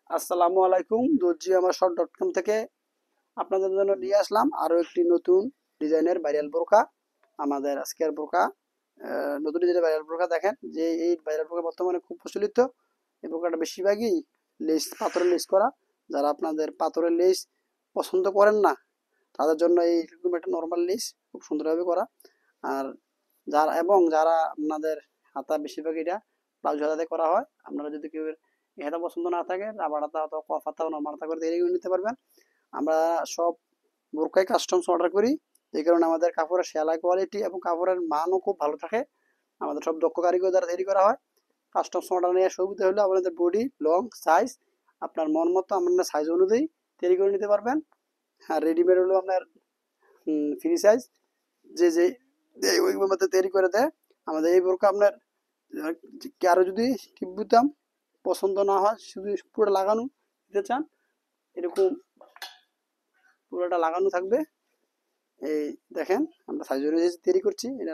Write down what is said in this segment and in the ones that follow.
আসসালামু আলাইকুম। দর্জি আমার শর্ট.কম থেকে আপনাদের জন্য নিয়ে আসলাম আরো একটি নতুন ডিজাইনের ভাইরাল বোরকা। আমাদের আজকের বোরকা নতুন ডিজাইনের ভাইরাল বোরকা দেখেন যে এই ভাইরাল বোরকা বর্তমানে খুব প্রচলিত। এই বোরকাটা বেশিরভাগই লেস পাথরের লেস করা। যারা আপনাদের পাথরের লেস পছন্দ করেন না তাদের জন্য এইরকম একটা নর্মাল লেস খুব সুন্দরভাবে করা। আর যারা আপনাদের হাতা বেশিরভাগ এটা ব্লাউজ হাতাতে করা হয়, আপনারা যদি কেউ এটা পছন্দ না থাকে রাবার হাতা অথবা কফ হাতা নর্মাল হাতা করে তৈরি করে নিতে পারবেন। আমরা সব বোরকাই কাস্টমস অর্ডার করি, এই কারণে আমাদের কাপড়ের সেলাই কোয়ালিটি এবং কাপড়ের মানও খুব ভালো থাকে। আমাদের সব দক্ষ কারিগর দ্বারা তৈরি করা হয়। কাস্টমস অর্ডার নেওয়ার সুবিধা হলো আপনাদের বডি লং সাইজ আপনার মন মতো আপনার সাইজ অনুযায়ী তৈরি করে নিতে পারবেন। আর রেডিমেড হলো আপনার ফ্রি সাইজ, যে যে ওই মতো তৈরি করে দেয়। আমাদের এই বোরকা আপনার কারো যদি টিপ বুতাম পছন্দ না হয়, শুধু পুরোটা লাগানো দিতে চান, এরকম পুরোটা লাগানো থাকবে। এই দেখেন আমরা সাইজ অনুযায়ী তৈরি করছি। এটা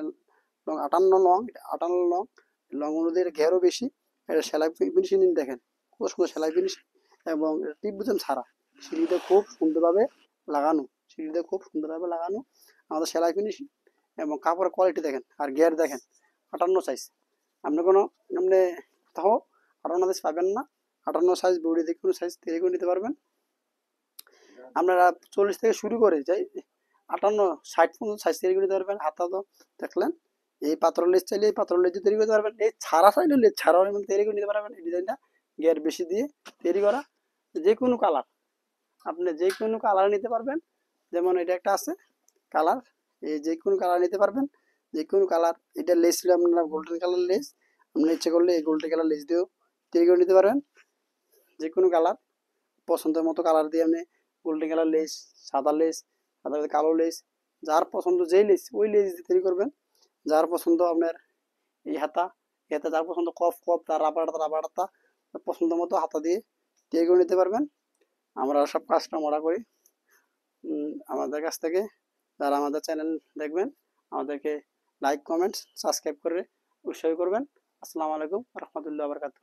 লং 58 লং, 58 লং। লং অনুযায়ী ঘেরও বেশি। এটা সেলাই ফিনিশিং দেখেন খুব সুন্দর সেলাই ফিনিশিং, এবং টিপ বুতাম ছাড়া সিঁড়িতে খুব সুন্দরভাবে লাগানো, সিঁড়িতে খুব সুন্দরভাবে লাগানো আমাদের সেলাই ফিনিশিং। এবং কাপড়ের কোয়ালিটি দেখেন আর ঘের দেখেন 58 সাইজ। আপনি কোনো আপনি কোথাও 58 সাইজ পাবেন না। 58 সাইজ বডি যে কোনো সাইজ তৈরি করে নিতে পারবেন। আপনারা 40 থেকে শুরু করে যাই 58 60 পর্যন্ত সাইজ তৈরি করে নিতে পারবেন। হাতা তো দেখলেন, এই পাথর লেস চাইলে এই পাথর লেস তৈরি করতে পারবেন, এই ছাড়া চাইলে লেস ছাড়াও তৈরি করে নিতে পারবেন। এই ডিজাইনটা গিয়ার বেশি দিয়ে তৈরি করা, যে কোনো কালার আপনি যে কোনো কালার নিতে পারবেন। যেমন এটা একটা আছে কালার, এই যে কোনো কালার নিতে পারবেন, যে কোনো কালার। এটা লেস ছিল আপনারা গোল্ডেন কালার লেস, আপনি ইচ্ছে করলে এই গোল্ডেন কালার লেস দিয়েও তৈরি করে নিতে পারবেন। যে কোনো কালার পছন্দের মতো কালার দিয়ে আপনি গোল্ডেন কালার লেস, সাদা লেস, সাদা কালো লেস, যার পছন্দ যেই লেস ওই লেস দিয়ে তৈরি করবেন। যার পছন্দ আপনার এই হাতা, এই হাতা যার পছন্দ কফ কফ, তার রাবার হাতা পছন্দ মতো হাতা দিয়ে তৈরি করে নিতে পারবেন। আমরা সব কাস্টমার অর্ডার করি আমাদের কাছ থেকে। যারা আমাদের চ্যানেল দেখবেন আমাদেরকে লাইক কমেন্টস সাবস্ক্রাইব করে উৎসাহ করবেন। আসসালামু আলাইকুম রহমতুল্লাহ বারকাত।